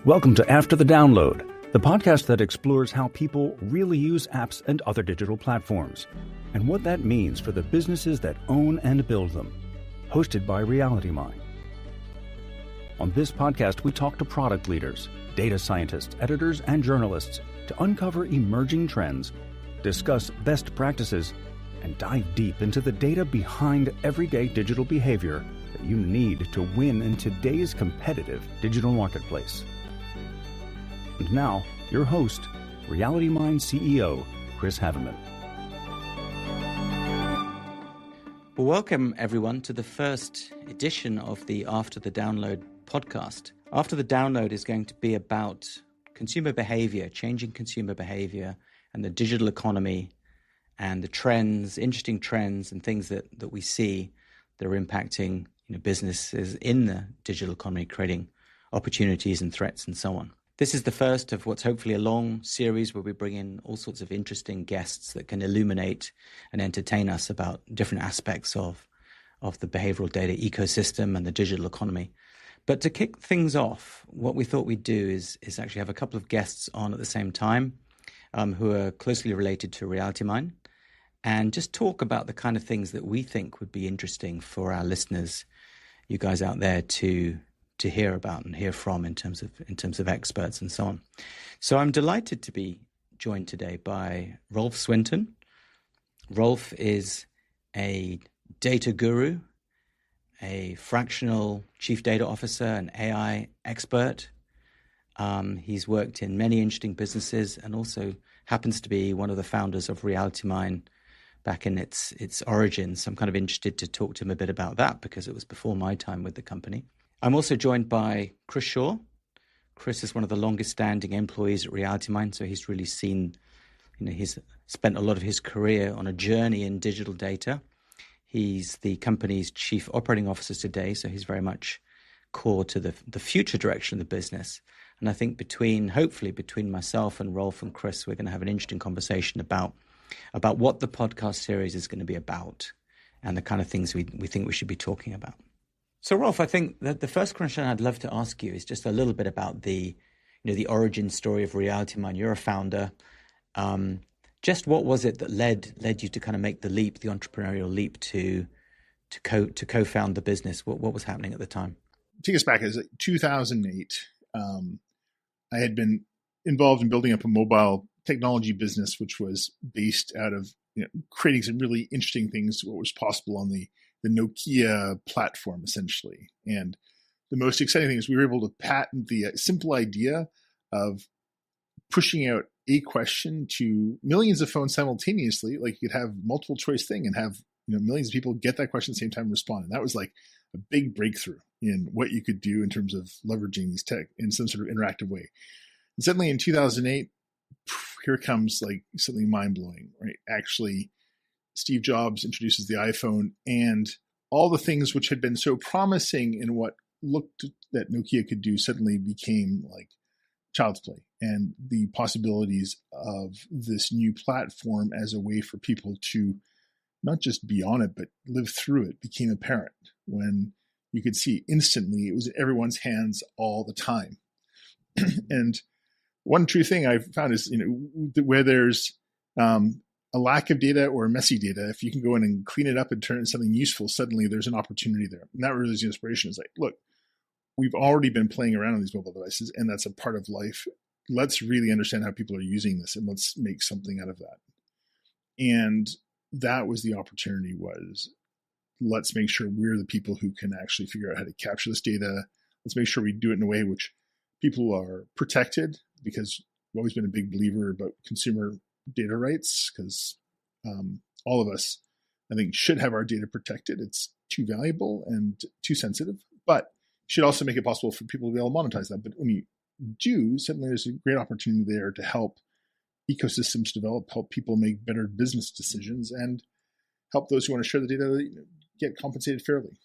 Welcome to After the Download, the podcast that explores how people really use apps and other digital platforms, and what that means for the businesses that own and build them. Hosted by RealityMind. On this podcast, we talk to product leaders, data scientists, editors, and journalists to uncover emerging trends, discuss best practices, and dive deep into the data behind everyday digital behavior that you need to win in today's competitive digital marketplace. And now, your host, RealityMind CEO, Chris Haveman. Well, welcome everyone to the first edition of the After the Download podcast. After the Download is going to be about consumer behavior, changing consumer behavior, and the digital economy, and the trends, interesting trends, and things that we see that are impacting businesses in the digital economy, creating opportunities and threats, and so on. This is the first of what's hopefully a long series where we bring in all sorts of interesting guests that can illuminate and entertain us about different aspects of the behavioral data ecosystem and the digital economy. But to kick things off, what we thought we'd do is actually have a couple of guests on at the same time who are closely related to RealityMind, and just talk about the kind of things that we think would be interesting for our listeners, you guys out there, to hear about and hear from in terms of experts and so on. So I'm delighted to be joined today by Rolf Swinton. Rolf is a data guru, a fractional chief data officer, an AI expert. He's worked in many interesting businesses and also happens to be one of the founders of RealityMind back in its origins. I'm kind of interested to talk to him a bit about that because it was before my time with the company. I'm also joined by Chris Shaw. Chris is one of the longest standing employees at RealityMind, so he's really seen, he's spent a lot of his career on a journey in digital data. He's the company's chief operating officer today, so he's very much core to the future direction of the business. And I think hopefully between myself and Rolf and Chris, we're going to have an interesting conversation about what the podcast series is going to be about and the kind of things we think we should be talking about. So, Rolf, I think that the first question I'd love to ask you is just a little bit about the origin story of RealityMind. You're a founder. Just what was it that led you to kind of make the entrepreneurial leap to co-found the business? What was happening at the time? Take us back, it was like 2008. I had been involved in building up a mobile technology business, which was based out of creating some really interesting things, what was possible on the Nokia platform, essentially. And the most exciting thing is we were able to patent the simple idea of pushing out a question to millions of phones simultaneously. Like you could have multiple choice thing and have millions of people get that question at the same time and respond. And that was like a big breakthrough in what you could do in terms of leveraging these tech in some sort of interactive way. And suddenly in 2008, here comes like something mind-blowing, right? Actually, Steve Jobs introduces the iPhone, and all the things which had been so promising in what looked that Nokia could do suddenly became like child's play. And the possibilities of this new platform as a way for people to not just be on it, but live through it became apparent when you could see instantly it was in everyone's hands all the time. And one true thing I've found is, where there's a lack of data or messy data, if you can go in and clean it up and turn it into something useful, suddenly there's an opportunity there. And that really is the inspiration. It's like, look, we've already been playing around on these mobile devices, and that's a part of life. Let's really understand how people are using this, and let's make something out of that. And that was the opportunity, was let's make sure we're the people who can actually figure out how to capture this data. Let's make sure we do it in a way which people are protected, because I've always been a big believer about consumer data rights, because all of us, I think, should have our data protected. It's too valuable and too sensitive, but should also make it possible for people to be able to monetize that. But when you do, suddenly there's a great opportunity there to help ecosystems develop, help people make better business decisions, and help those who want to share the data get compensated fairly.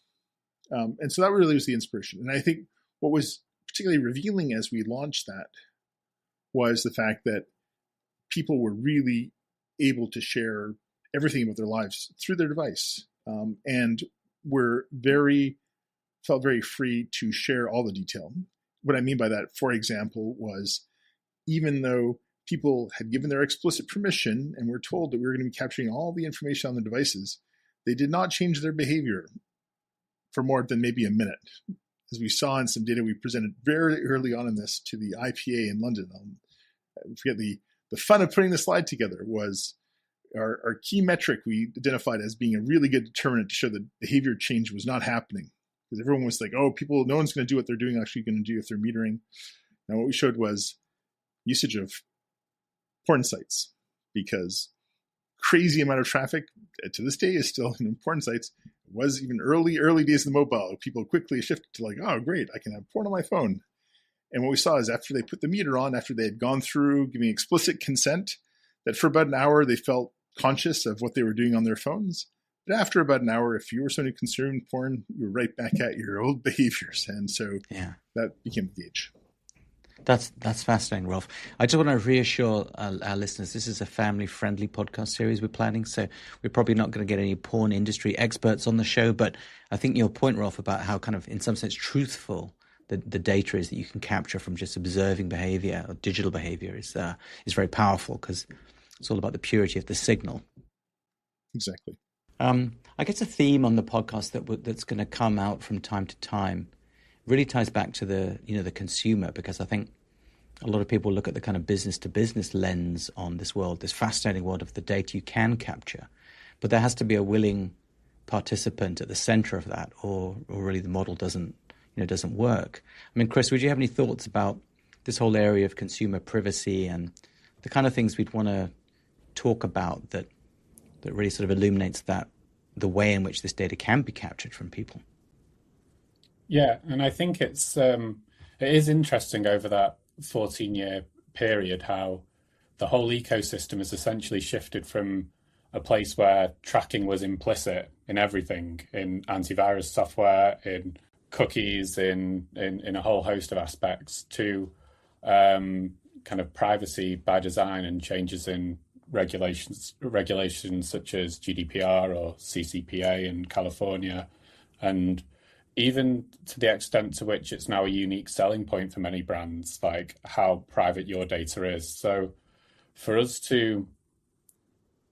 And so that really was the inspiration. And I think what was particularly revealing as we launched that was the fact that people were really able to share everything about their lives through their device, and felt very free to share all the detail. what I mean by that, for example, was even though people had given their explicit permission and were told that we were going to be capturing all the information on the devices, they did not change their behavior for more than maybe a minute. As we saw in some data we presented very early on in this to the IPA in London. I forget the fun of putting the slide together was our key metric we identified as being a really good determinant to show that behavior change was not happening. Because everyone was like, oh, no one's going to do what they're doing actually going to do if they're metering. Now what we showed was usage of porn sites, because crazy amount of traffic to this day is still in porn sites. It was even early days of the mobile. People quickly shifted to like, oh, great, I can have porn on my phone. And what we saw is after they put the meter on, after they had gone through giving explicit consent, that for about an hour they felt conscious of what they were doing on their phones. But after about an hour, if you were someone who consumed porn, you were right back at your old behaviors. And so that became the gauge. That's fascinating, Rolf. I just want to reassure our listeners, this is a family-friendly podcast series we're planning, so we're probably not going to get any porn industry experts on the show, but I think your point, Rolf, about how kind of, in some sense, truthful the data is that you can capture from just observing behavior or digital behavior is very powerful, because it's all about the purity of the signal. Exactly. I guess a theme on the podcast that's going to come out from time to time really ties back to the consumer, because I think a lot of people look at the kind of business to business lens on this world, this fascinating world of the data you can capture, but there has to be a willing participant at the center of that, or really the model doesn't work. I mean, Chris, would you have any thoughts about this whole area of consumer privacy and the kind of things we'd want to talk about that really sort of illuminates the way in which this data can be captured from people? Yeah, and I think it is interesting over that 14-year period how the whole ecosystem has essentially shifted from a place where tracking was implicit in everything, in antivirus software, in cookies, in a whole host of aspects, to kind of privacy by design and changes in regulations such as GDPR or CCPA in California, and even to the extent to which it's now a unique selling point for many brands, like how private your data is. So for us to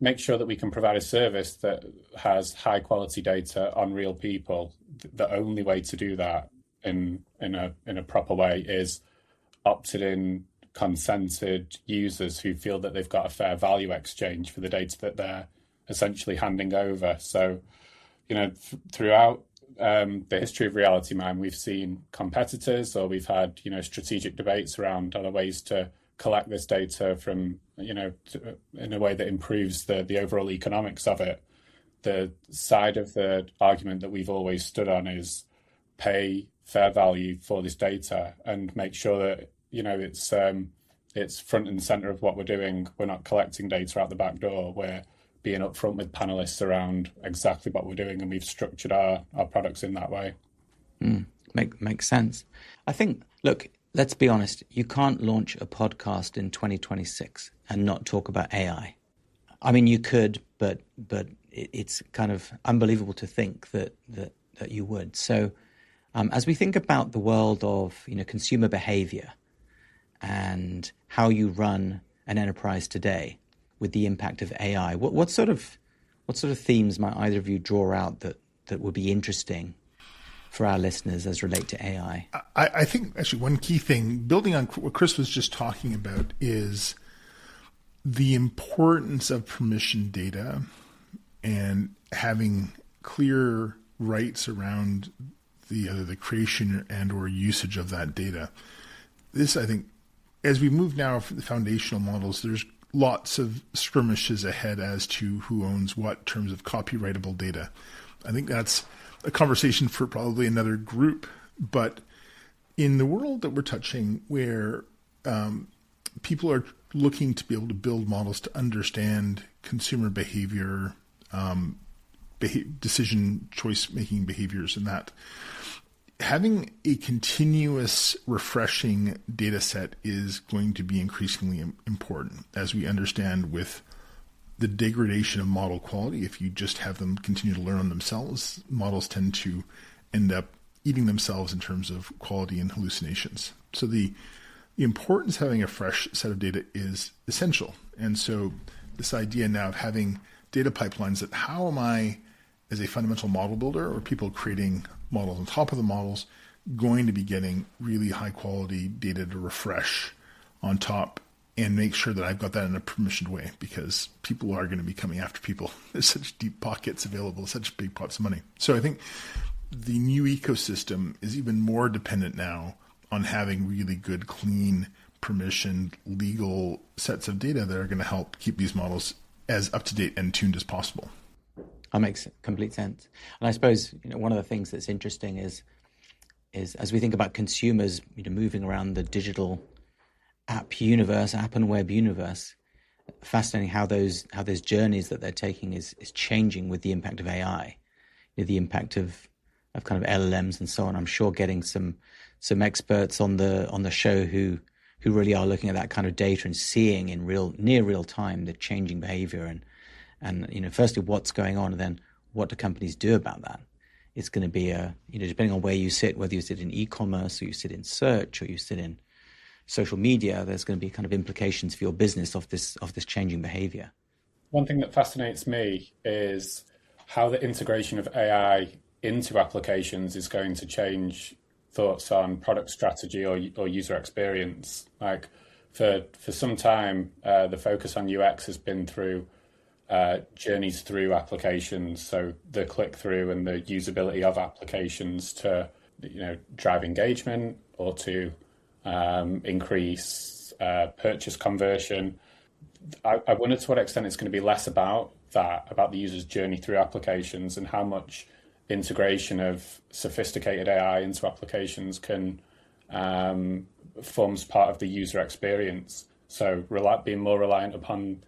make sure that we can provide a service that has high quality data on real people, the only way to do that in a proper way is opted in, consented users who feel that they've got a fair value exchange for the data that they're essentially handing over. So, throughout the history of Reality Mine, we've seen competitors, or we've had, strategic debates around other ways to collect this data from, in a way that improves the overall economics of it. The side of the argument that we've always stood on is pay fair value for this data and make sure that, it's front and center of what we're doing. We're not collecting data out the back door. We're being upfront with panelists around exactly what we're doing, and we've structured our products in that way. Makes sense. I think, look, let's be honest, you can't launch a podcast in 2026 and not talk about AI. I mean, you could, but it's kind of unbelievable to think that you would. So as we think about the world of, consumer behavior and how you run an enterprise today with the impact of AI, what sort of themes might either of you draw out that would be interesting for our listeners as relate to AI? I think actually one key thing, building on what Chris was just talking about, is the importance of permission data and having clear rights around the creation and or usage of that data. This, I think, as we move now for the foundational models, there's lots of skirmishes ahead as to who owns what in terms of copyrightable data. I think that's a conversation for probably another group. But in the world that we're touching, where people are looking to be able to build models to understand consumer behavior, decision choice making behaviors, and that having a continuous refreshing data set is going to be increasingly important, as we understand with the degradation of model quality. If you just have them continue to learn on themselves, models tend to end up eating themselves in terms of quality and hallucinations. So the importance of having a fresh set of data is essential. And so this idea now of having data pipelines, that how am I, as a fundamental model builder or people creating models on top of the models, going to be getting really high quality data to refresh on top and make sure that I've got that in a permissioned way, because people are going to be coming after people. There's such deep pockets available, such big pots of money. So I think the new ecosystem is even more dependent now on having really good, clean, permissioned, legal sets of data that are going to help keep these models as up to date and tuned as possible. That makes complete sense. And I suppose one of the things that's interesting is as we think about consumers moving around the digital app universe, app and web universe, fascinating how those journeys that they're taking is changing with the impact of AI, the impact of kind of LLMs and so on. I'm sure getting some experts on the show who really are looking at that kind of data and seeing in near real time the changing behavior and firstly what's going on, and then what do companies do about that. It's going to be depending on where you sit, whether you sit in e-commerce or you sit in search or you sit in social media, there's going to be kind of implications for your business of this changing behavior. One thing that fascinates me is how the integration of AI into applications is going to change thoughts on product strategy or user experience. Like for some time, the focus on UX has been through journeys through applications, so the click through and the usability of applications to drive engagement or to increase purchase conversion. I wonder to what extent it's going to be less about that, about the user's journey through applications, and how much integration of sophisticated AI into applications can forms part of the user experience. So being more reliant upon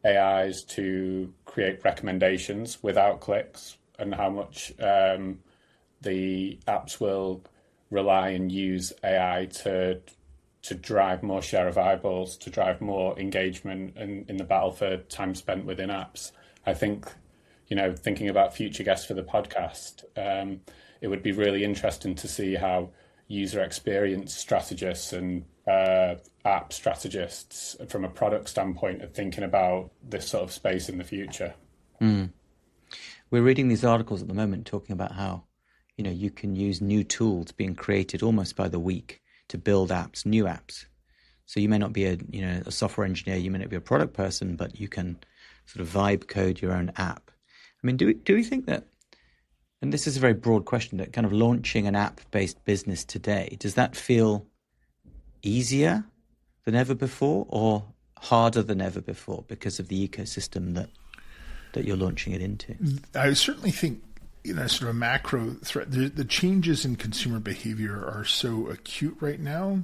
AIs to create recommendations without clicks, and how much the apps will rely and use AI to drive more share of eyeballs, to drive more engagement in the battle for time spent within apps. I think, thinking about future guests for the podcast, it would be really interesting to see how user experience strategists and app strategists from a product standpoint are thinking about this sort of space in the future. We're reading these articles at the moment talking about how you can use new tools being created almost by the week to build apps, new apps. So you may not be a software engineer, you may not be a product person, but you can sort of vibe code your own app. I mean, do we think that, and this is a very broad question, that kind of launching an app-based business today, does that feel easier than ever before or harder than ever before because of the ecosystem that you're launching it into? I certainly think sort of a macro threat, the changes in consumer behavior are so acute right now.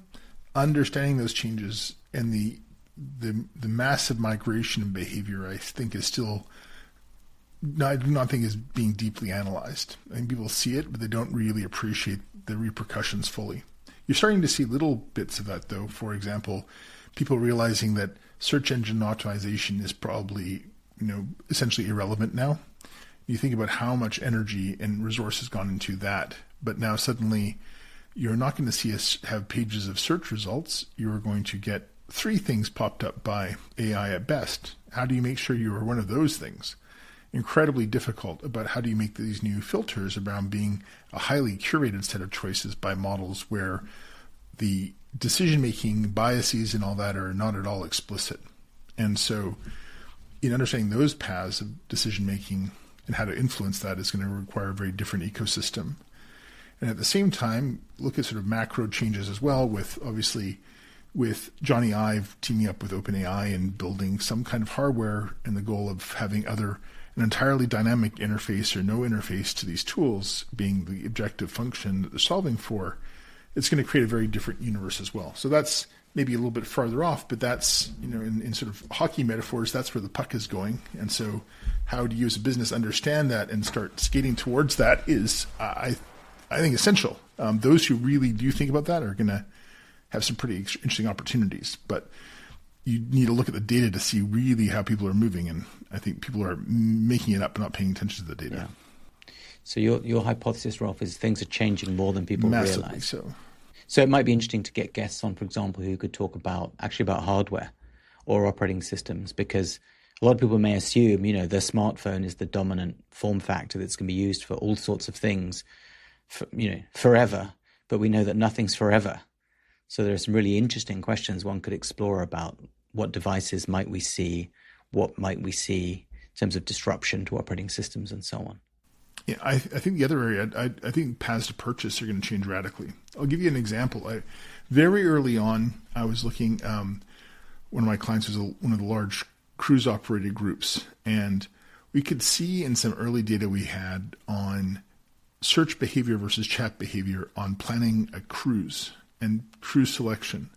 Understanding those changes and the massive migration in behavior, I think, is still I do not think is being deeply analyzed. I think people see it, but they don't really appreciate the repercussions fully. You're starting to see little bits of that, though. For example, people realizing that search engine optimization is probably, essentially irrelevant now. You think about how much energy and resources gone into that, but now suddenly you're not going to see us have pages of search results. You're going to get 3 things popped up by AI at best. How do you make sure you are one of those things? Incredibly difficult about how do you make these new filters around being a highly curated set of choices by models where the decision-making biases and all that are not at all explicit. And so in understanding those paths of decision-making and how to influence that is going to require a very different ecosystem. And at the same time, look at sort of macro changes as well, with obviously with Johnny Ive teaming up with OpenAI and building some kind of hardware and the goal of having an entirely dynamic interface or no interface to these tools being the objective function that they're solving for. It's going to create a very different universe as well. So that's maybe a little bit farther off, but that's, in sort of hockey metaphors, that's where the puck is going. And so how do you as a business understand that and start skating towards that is, I think, essential. Those who really do think about that are going to have some pretty interesting opportunities, but you need to look at the data to see really how people are moving. And I think people are making it up and not paying attention to the data. Yeah. So your hypothesis, Rolf, is things are changing more than people Massively realize. So it might be interesting to get guests on, for example, who could talk about hardware or operating systems, because a lot of people may assume, the smartphone is the dominant form factor that's going to be used for all sorts of things, forever. But we know that nothing's forever. So there are some really interesting questions one could explore about what devices might we see, what might we see in terms of disruption to operating systems and so on. Yeah, I think the other area, I think paths to purchase are going to change radically. I'll give you an example. Very early on, I was looking, one of my clients was one of the large cruise operated groups, and we could see in some early data we had on search behavior versus chat behavior on planning a cruise and cruise selection.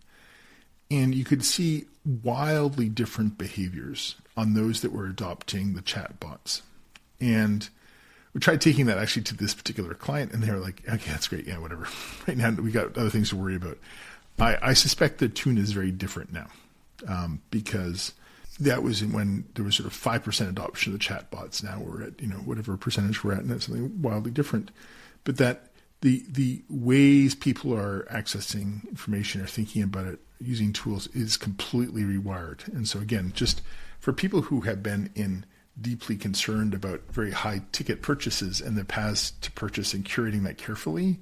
And you could see wildly different behaviors on those that were adopting the chat bots. And we tried taking that actually to this particular client, and they were like, okay, that's great. Yeah, whatever. Right now, we got other things to worry about. I suspect the tune is very different now, because that was when there was sort of 5% adoption of the chat bots. Now we're at, whatever percentage we're at, and that's something wildly different. But that the ways people are accessing information or thinking about it using tools is completely rewired. And so again, just for people who have been deeply concerned about very high ticket purchases and the paths to purchase and curating that carefully,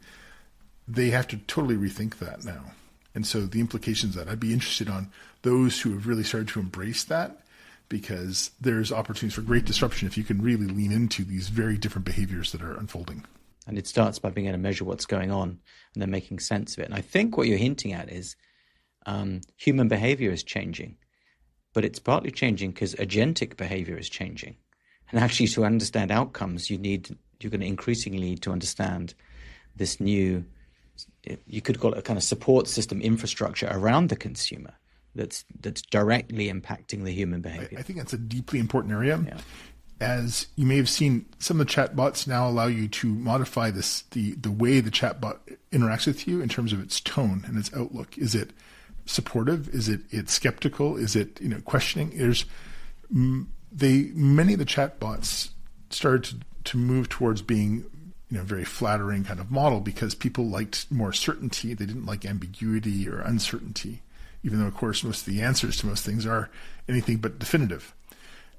they have to totally rethink that now. And so the implications of that, I'd be interested on those who have really started to embrace that, because there's opportunities for great disruption if you can really lean into these very different behaviors that are unfolding. And it starts by being able to measure what's going on and then making sense of it. And I think what you're hinting at is human behavior is changing. But it's partly changing because agentic behavior is changing. And actually, to understand outcomes, you're going to increasingly need to understand this new, you could call it a kind of support system infrastructure around the consumer that's directly impacting the human behavior. I think that's a deeply important area. Yeah. As you may have seen, some of the chatbots now allow you to modify the way the chatbot interacts with you in terms of its tone and its outlook. Is it supportive? Is it skeptical? Is it questioning? Many of the chatbots started to move towards being very flattering kind of model, because people liked more certainty. They didn't like ambiguity or uncertainty, even though of course most of the answers to most things are anything but definitive.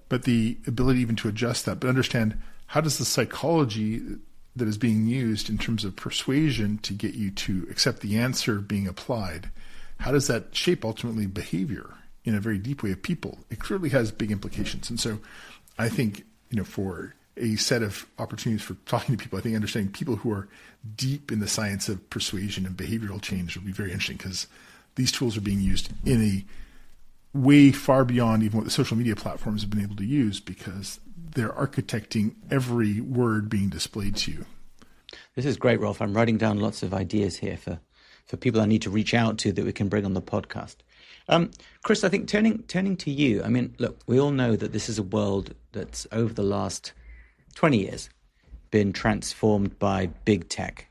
But the ability even to adjust that, but understand how does the psychology that is being used in terms of persuasion to get you to accept the answer being applied, how does that shape ultimately behavior in a very deep way of people? It clearly has big implications. And so I think, for a set of opportunities for talking to people, I think understanding people who are deep in the science of persuasion and behavioral change will be very interesting, because these tools are being used in a way far beyond even what the social media platforms have been able to use, because they're architecting every word being displayed to you. This is great, Rolf. I'm writing down lots of ideas here for people I need to reach out to that we can bring on the podcast. Chris, I think turning to you, I mean, look, we all know that this is a world that's over the last 20 years been transformed by big tech.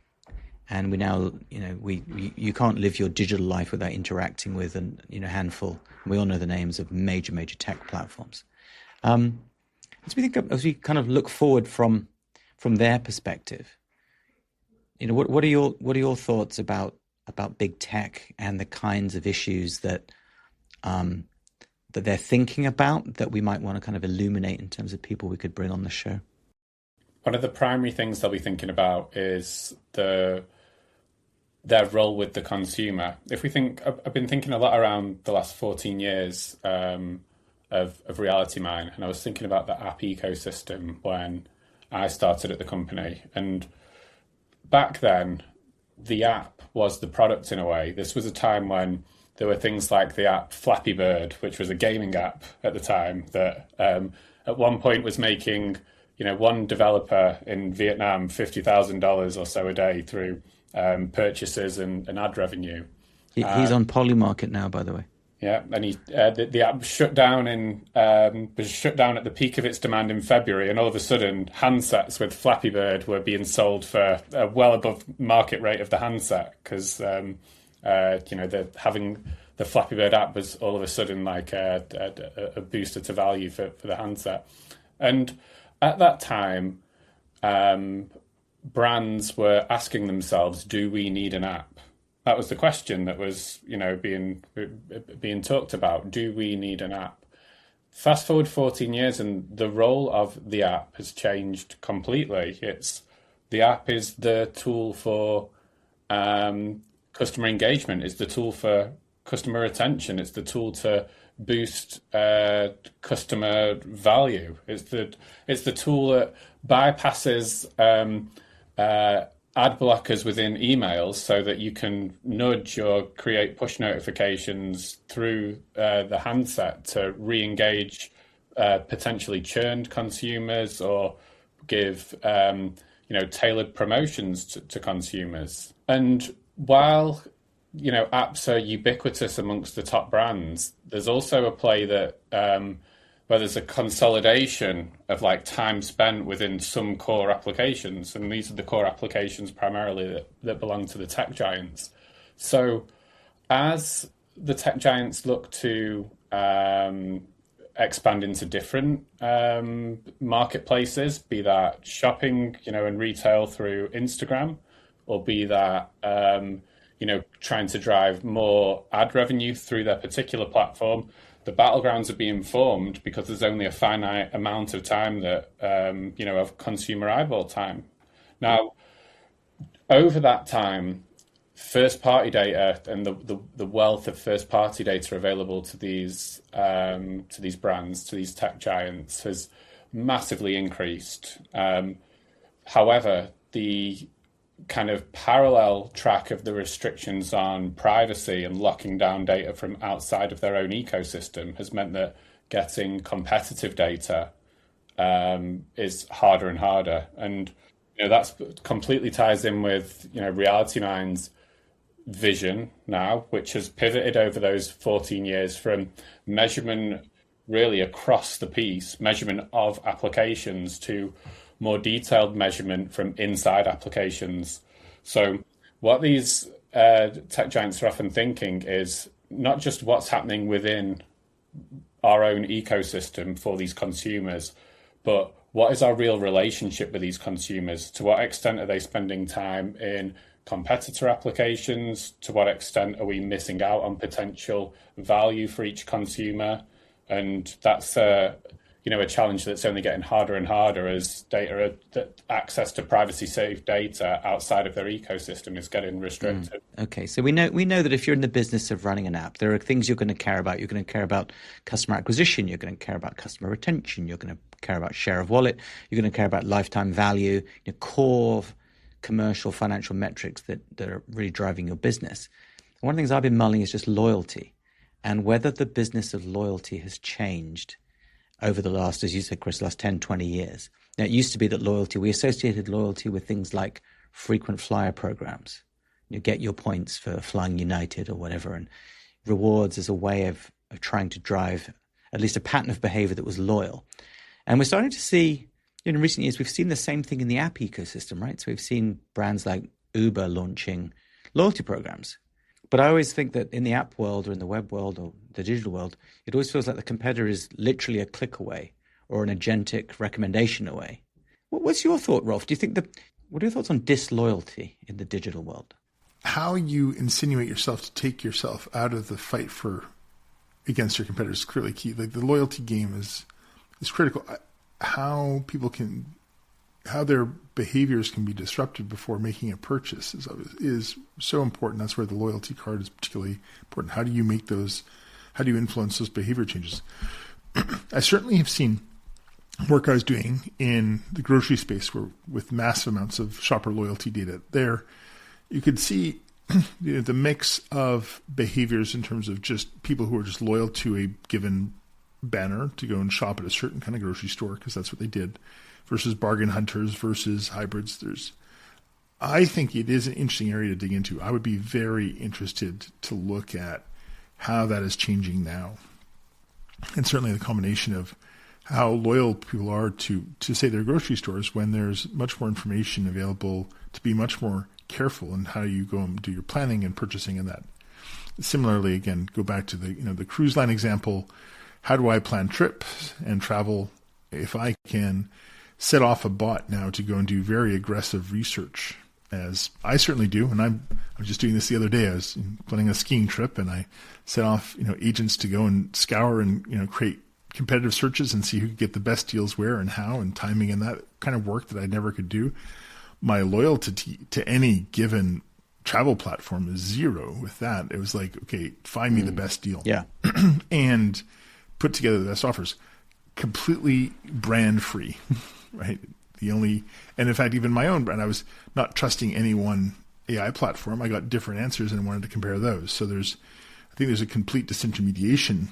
And we now, you can't live your digital life without interacting with a handful. We all know the names of major tech platforms. As we kind of look forward from their perspective, what are your thoughts about big tech and the kinds of issues that they're thinking about that we might want to kind of illuminate in terms of people we could bring on the show? One of the primary things they'll be thinking about is their role with the consumer. If we think, I've been thinking a lot around the last 14 years of Reality Mine, and I was thinking about the app ecosystem when I started at the company. And back then, the app was the product in a way. This was a time when there were things like the app Flappy Bird, which was a gaming app at the time that at one point was making, one developer in Vietnam $50,000 or so a day through purchases and ad revenue. He's on Polymarket now, by the way. Yeah, and the app shut down was shut down at the peak of its demand in February, and all of a sudden, handsets with Flappy Bird were being sold for well above market rate of the handset, because having the Flappy Bird app was all of a sudden like a booster to value for the handset. And at that time, brands were asking themselves, do we need an app? That was the question that was, being talked about. Do we need an app? Fast forward 14 years and the role of the app has changed completely. The app is the tool for customer engagement. It's the tool for customer retention. It's the tool to boost customer value. It's the tool that bypasses ad blockers within emails so that you can nudge or create push notifications through the handset to re-engage potentially churned consumers or give tailored promotions to consumers. And while apps are ubiquitous amongst the top brands, there's also a play that where there's a consolidation of like time spent within some core applications. And these are the core applications primarily that belong to the tech giants. So as the tech giants look to expand into different marketplaces, be that shopping, and retail through Instagram, or be that, trying to drive more ad revenue through their particular platform, the battlegrounds are being formed because there's only a finite amount of time that, of consumer eyeball time. Now, over that time, first-party data and the wealth of first-party data available to these brands, to these tech giants, has massively increased. However, the kind of parallel track of the restrictions on privacy and locking down data from outside of their own ecosystem has meant that getting competitive data is harder and harder. And that's completely ties in with Reality Mind's vision now, which has pivoted over those 14 years from measurement really across the piece, measurement of applications, to more detailed measurement from inside applications. So what these tech giants are often thinking is not just what's happening within our own ecosystem for these consumers, but what is our real relationship with these consumers? To what extent are they spending time in competitor applications? To what extent are we missing out on potential value for each consumer? And that's a challenge that's only getting harder and harder as access to privacy-safe data outside of their ecosystem is getting restricted. Okay, so we know that if you're in the business of running an app, there are things you're going to care about. You're going to care about customer acquisition. You're going to care about customer retention. You're going to care about share of wallet. You're going to care about lifetime value, core commercial financial metrics that are really driving your business. One of the things I've been mulling is just loyalty, and whether the business of loyalty has changed over the last, as you said, Chris, last 10, 20 years. Now, it used to be that we associated loyalty with things like frequent flyer programs. You get your points for flying United or whatever, and rewards as a way of trying to drive at least a pattern of behavior that was loyal. And we're starting to see, in recent years, we've seen the same thing in the app ecosystem, right? So we've seen brands like Uber launching loyalty programs. But I always think that in the app world or in the web world or the digital world, it always feels like the competitor is literally a click away or an agentic recommendation away. What's your thought, Rolf? What are your thoughts on disloyalty in the digital world? How you insinuate yourself to take yourself out of the fight against your competitors is clearly key. Like the loyalty game is critical. How their behaviors can be disrupted before making a purchase is so important. That's where the loyalty card is particularly important. How do you influence those behavior changes? I certainly have seen work I was doing in the grocery space with massive amounts of shopper loyalty data there. You could see the mix of behaviors in terms of just people who are just loyal to a given banner to go and shop at a certain kind of grocery store because that's what they did, versus bargain hunters versus hybrids. I think it is an interesting area to dig into. I would be very interested to look at how that is changing now. And certainly the combination of how loyal people are to say their grocery stores when there's much more information available to be much more careful in how you go and do your planning and purchasing and that. Similarly, again, go back to the cruise line example. How do I plan trips and travel if I can set off a bot now to go and do very aggressive research, as I certainly do. And I was just doing this the other day. I was planning a skiing trip, and I set off agents to go and scour and create competitive searches and see who could get the best deals where and how and timing and that kind of work that I never could do. My loyalty to any given travel platform is zero with that. It was like, okay, find me the best deal. Yeah. And put together the best offers. Completely brand free, right? And in fact, even my own brand, I was not trusting any one AI platform. I got different answers and wanted to compare those. So I think there's a complete disintermediation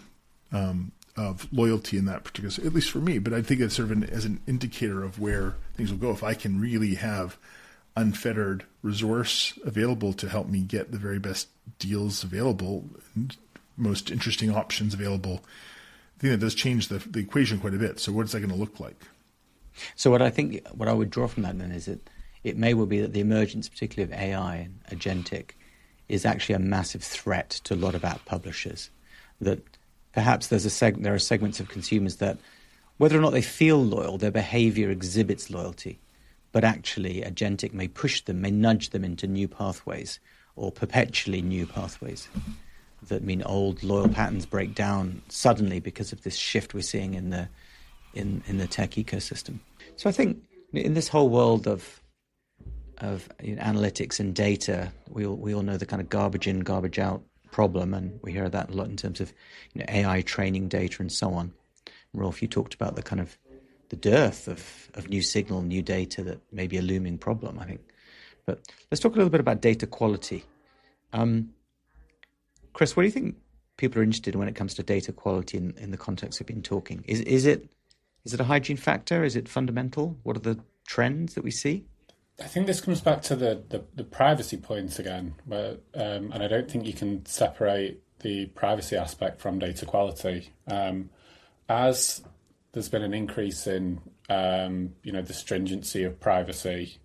of loyalty in that particular, at least for me. But I think it's sort of as an indicator of where things will go. If I can really have unfettered resource available to help me get the very best deals available, and most interesting options available, I think that does change the equation quite a bit. So what's that going to look like? So what I would draw from that then is that it may well be that the emergence, particularly of AI and agentic, is actually a massive threat to a lot of app publishers. That perhaps there are segments of consumers that, whether or not they feel loyal, their behavior exhibits loyalty, but actually agentic may push them, may nudge them into new pathways or perpetually new pathways that mean old loyal patterns break down suddenly because of this shift we're seeing in the tech ecosystem. So I think in this whole world of analytics and data, we all know the kind of garbage in, garbage out problem, and we hear that a lot in terms of AI training data and so on. Rolf, you talked about the kind of the dearth of new signal, new data that may be a looming problem, I think. But let's talk a little bit about data quality. Chris, what do you think people are interested in when it comes to data quality in the context we've been talking? Is it a hygiene factor? Is it fundamental? What are the trends that we see? I think this comes back to the privacy point again, and I don't think you can separate the privacy aspect from data quality. As there's been an increase in the stringency of privacy,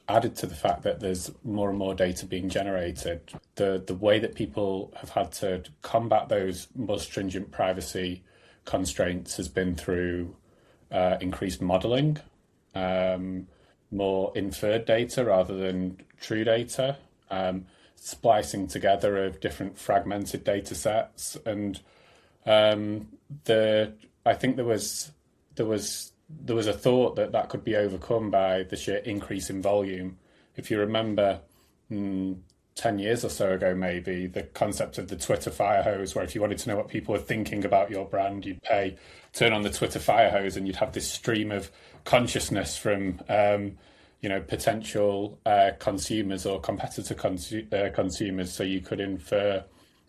added to the fact that there's more and more data being generated, the way that people have had to combat those more stringent privacy constraints has been through increased modeling, more inferred data rather than true data, splicing together of different fragmented data sets. And I think there was a thought that could be overcome by the sheer increase in volume. If you remember 10 years or so ago, maybe, the concept of the Twitter fire hose, where if you wanted to know what people were thinking about your brand, you'd turn on the Twitter fire hose and you'd have this stream of consciousness from potential consumers or competitor consumers, so you could infer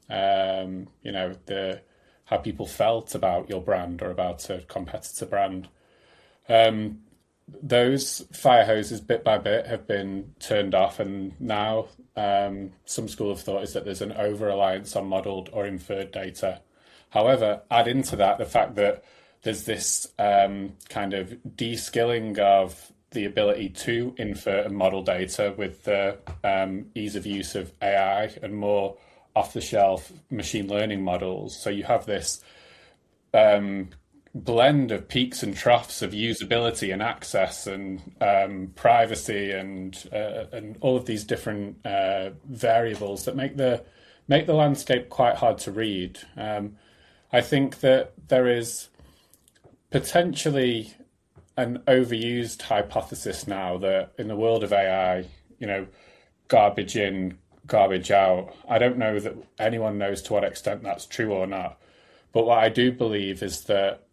how people felt about your brand or about a competitor brand. Those fire hoses, bit by bit, have been turned off, and now some school of thought is that there's an over-reliance on modelled or inferred data. However, add into that the fact that there's this kind of de-skilling of the ability to infer and model data with the ease of use of AI and more off-the-shelf machine learning models. So you have this blend of peaks and troughs of usability and access and privacy and all of these different variables that make the landscape quite hard to read. I think that there is potentially an overused hypothesis now that in the world of AI, garbage in, garbage out. I don't know that anyone knows to what extent that's true or not. But what I do believe is that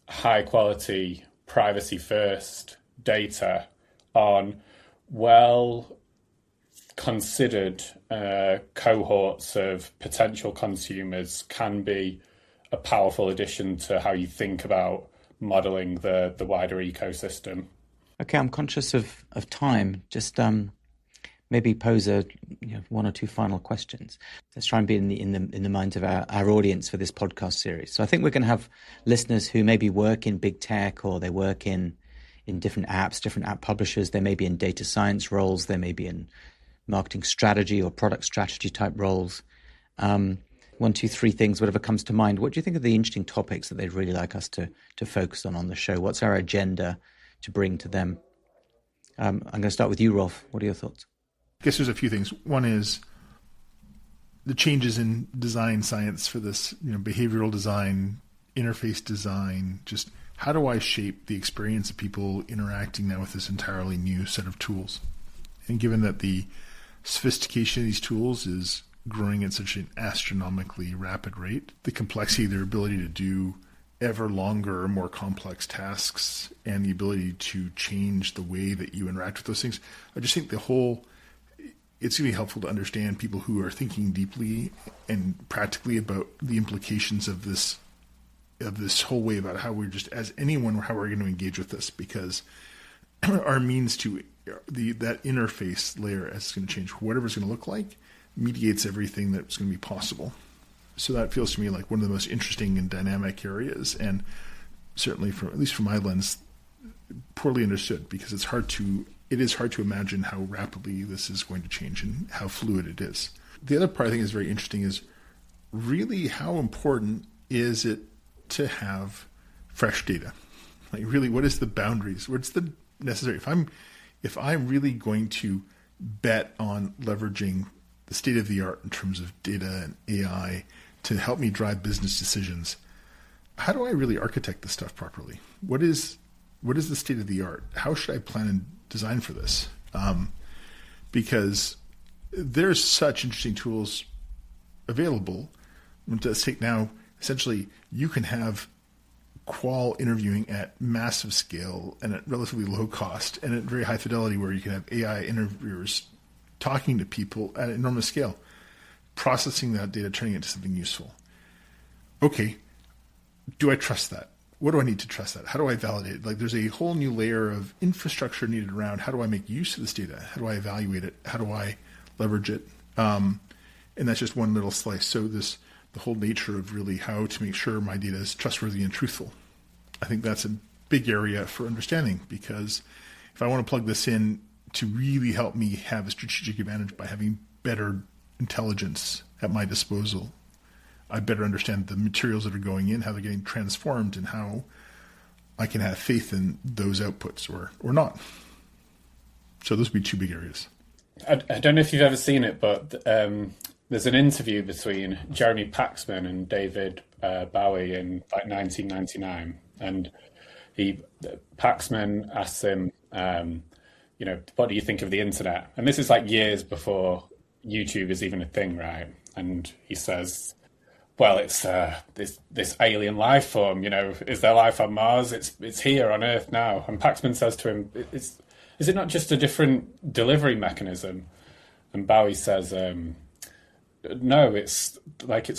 high quality, privacy first data on well considered cohorts of potential consumers can be a powerful addition to how you think about modeling the wider ecosystem. Okay, I'm conscious of time. Just maybe pose one or two final questions. Let's try and be in the minds of our audience for this podcast series. So I think we're going to have listeners who maybe work in big tech, or they work in different apps, different app publishers. They may be in data science roles. They may be in marketing strategy or product strategy type roles. One, two, three things, whatever comes to mind. What do you think are the interesting topics that they'd really like us to focus on the show? What's our agenda to bring to them. I'm going to start with you, Rolf. What are your thoughts? I guess there's a few things. One is the changes in design science for this, behavioral design, interface design, just how do I shape the experience of people interacting now with this entirely new set of tools? And given that the sophistication of these tools is growing at such an astronomically rapid rate, the complexity, their ability to do ever longer, more complex tasks, and the ability to change the way that you interact with those things, I just think it's going to be helpful to understand people who are thinking deeply and practically about the implications of this whole way about how we're just, as anyone, how we're going to engage with this, because our means to that interface layer, as it's going to change, whatever it's going to look like, mediates everything that's going to be possible. So that feels to me like one of the most interesting and dynamic areas, and certainly, at least from my lens, poorly understood, because it is hard to imagine how rapidly this is going to change and how fluid it is. The other part I think is very interesting is really how important is it to have fresh data? Like really, what is the boundaries? What's the necessary? If I'm really going to bet on leveraging the state of the art in terms of data and AI to help me drive business decisions, how do I really architect this stuff properly? What is the state of the art? How should I plan and design for this? Because there's such interesting tools available. Let's take now, essentially, you can have qual interviewing at massive scale and at relatively low cost and at very high fidelity, where you can have AI interviewers talking to people at enormous scale, processing that data, turning it into something useful. Okay, do I trust that? What do I need to trust that? How do I validate it? Like there's a whole new layer of infrastructure needed around how do I make use of this data? How do I evaluate it? How do I leverage it? And that's just one little slice. So the whole nature of really how to make sure my data is trustworthy and truthful. I think that's a big area for understanding, because if I want to plug this in to really help me have a strategic advantage by having better intelligence at my disposal, I better understand the materials that are going in, how they're getting transformed, and how I can have faith in those outputs or not. So those would be two big areas. I don't know if you've ever seen it, but there's an interview between Jeremy Paxman and David Bowie in like 1999, and Paxman asks him, what do you think of the internet? And this is like years before YouTube is even a thing, right? And he says, well, it's this alien life form. Is there life on Mars? It's here on Earth now. And Paxman says to him, is it not just a different delivery mechanism? And Bowie says, no, it's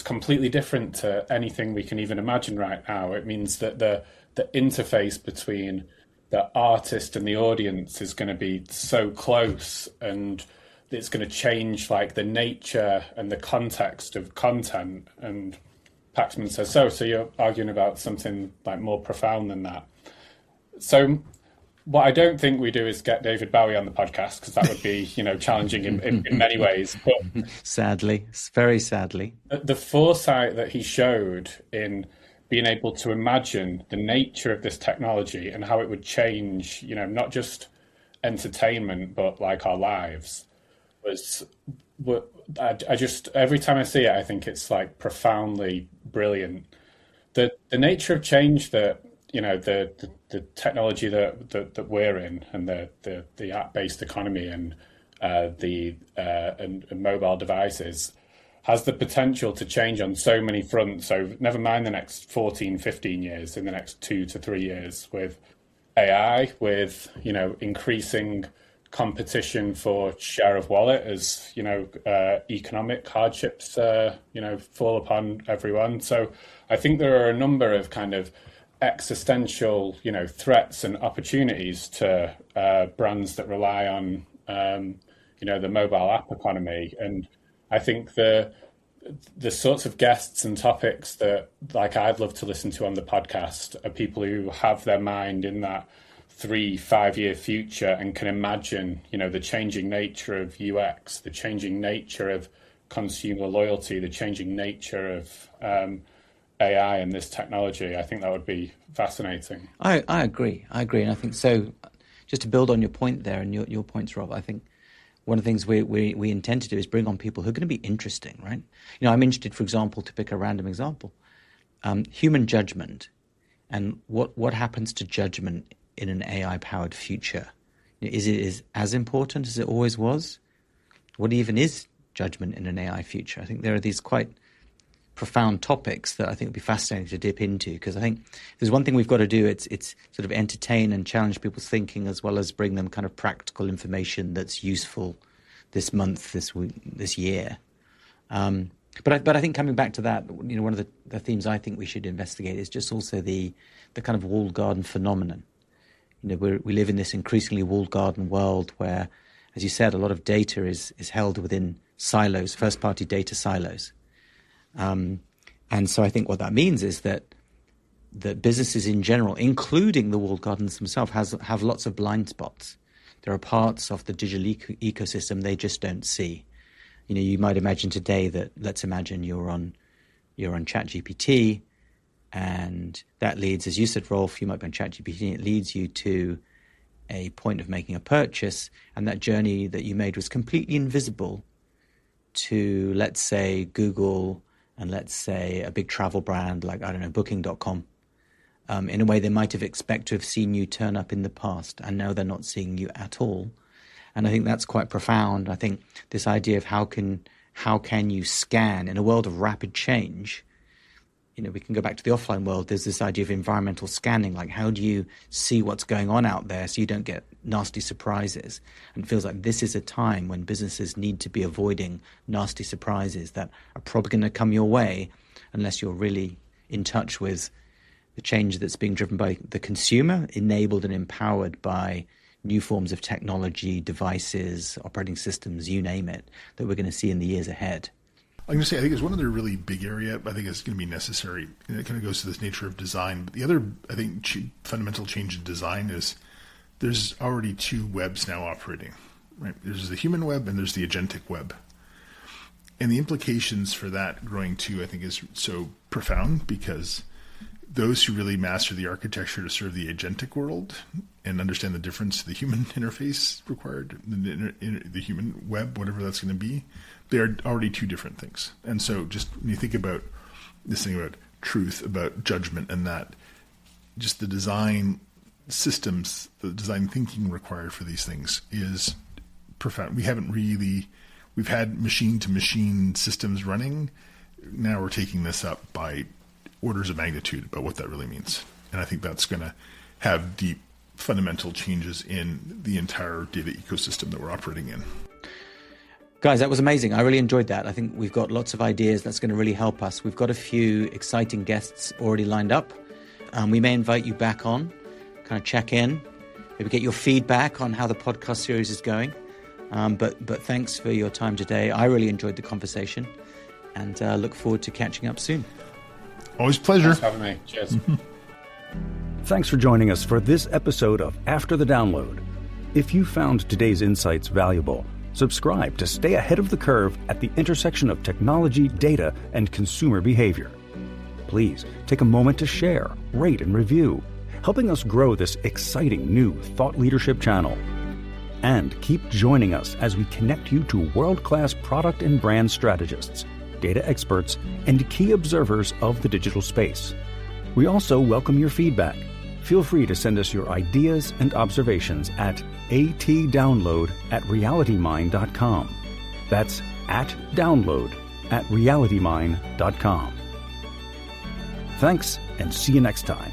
completely different to anything we can even imagine right now. It means that the interface between the artist and the audience is going to be so close, and it's going to change like the nature and the context of content. And Paxman says, so you're arguing about something like more profound than that. So what I don't think we do is get David Bowie on the podcast, because that would be, challenging in many ways. But sadly, very sadly, the foresight that he showed in being able to imagine the nature of this technology and how it would change, not just entertainment, but like our lives, I just, every time I see it, I think it's like profoundly brilliant. The nature of change that, the technology that we're in, and the app-based economy and and mobile devices has the potential to change on so many fronts. So never mind the next 14, 15 years, in the next 2 to 3 years, with AI, with, increasing competition for share of wallet as, economic hardships, fall upon everyone. So I think there are a number of kind of existential, threats and opportunities to brands that rely on, the mobile app economy. And I think the sorts of guests and topics that like I'd love to listen to on the podcast are people who have their mind in that 3-5 year future and can imagine, the changing nature of UX, the changing nature of consumer loyalty, the changing nature of AI and this technology, I think that would be fascinating. I agree. And I think so. Just to build on your point there and your points, Rob, I think one of the things we intend to do is bring on people who are going to be interesting, right? I'm interested, for example, to pick a random example, human judgment and what happens to judgment in an AI-powered future. Is it as important as it always was? What even is judgment in an AI future? I think there are these quite profound topics that I think would be fascinating to dip into, because I think if there's one thing we've got to do, it's sort of entertain and challenge people's thinking, as well as bring them kind of practical information that's useful this month, this week, this year. But I think coming back to that, one of the themes I think we should investigate is just also the kind of walled garden phenomenon. We live in this increasingly walled garden world where, as you said, a lot of data is held within silos, first-party data silos. And so I think what that means is that businesses in general, including the walled gardens themselves, have lots of blind spots. There are parts of the digital ecosystem they just don't see. You might imagine today that, let's imagine you're on ChatGPT, and that leads, as you said, Rolf, you might be on ChatGPT, and it leads you to a point of making a purchase, and that journey that you made was completely invisible to, let's say, Google, and let's say a big travel brand like, I don't know, Booking.com. In a way they might have expected to have seen you turn up in the past, and now they're not seeing you at all. And I think that's quite profound. I think this idea of how can you scan in a world of rapid change. We can go back to the offline world. There's this idea of environmental scanning, like how do you see what's going on out there so you don't get nasty surprises? And it feels like this is a time when businesses need to be avoiding nasty surprises that are probably going to come your way unless you're really in touch with the change that's being driven by the consumer, enabled and empowered by new forms of technology, devices, operating systems, you name it, that we're going to see in the years ahead. I'm going to say, I think it's one other really big area. I think it's going to be necessary, and it kind of goes to this nature of design. But the other, I think, fundamental change in design is there's already two webs now operating, right? There's the human web and there's the agentic web. And the implications for that growing too, I think, is so profound, because those who really master the architecture to serve the agentic world and understand the difference, the human interface required, the human web, whatever that's going to be, they are already two different things. And so just when you think about this thing about truth, about judgment, and that, just the design systems, the design thinking required for these things is profound. We've had machine-to-machine systems running. Now we're taking this up by orders of magnitude about what that really means. And I think that's going to have deep fundamental changes in the entire data ecosystem that we're operating in. Guys, that was amazing. I really enjoyed that. I think we've got lots of ideas that's going to really help us. We've got a few exciting guests already lined up. We may invite you back on, kind of check in, maybe get your feedback on how the podcast series is going. But thanks for your time today. I really enjoyed the conversation, and look forward to catching up soon. Always a pleasure. Thanks for having me. Cheers. Thanks for joining us for this episode of After the Download. If you found today's insights valuable, subscribe to stay ahead of the curve at the intersection of technology, data, and consumer behavior. Please take a moment to share, rate, and review, helping us grow this exciting new thought leadership channel. And keep joining us as we connect you to world-class product and brand strategists, data experts, and key observers of the digital space. We also welcome your feedback. Feel free to send us your ideas and observations at atdownload@realitymind.com. That's @download@realitymind.com. Thanks, and see you next time.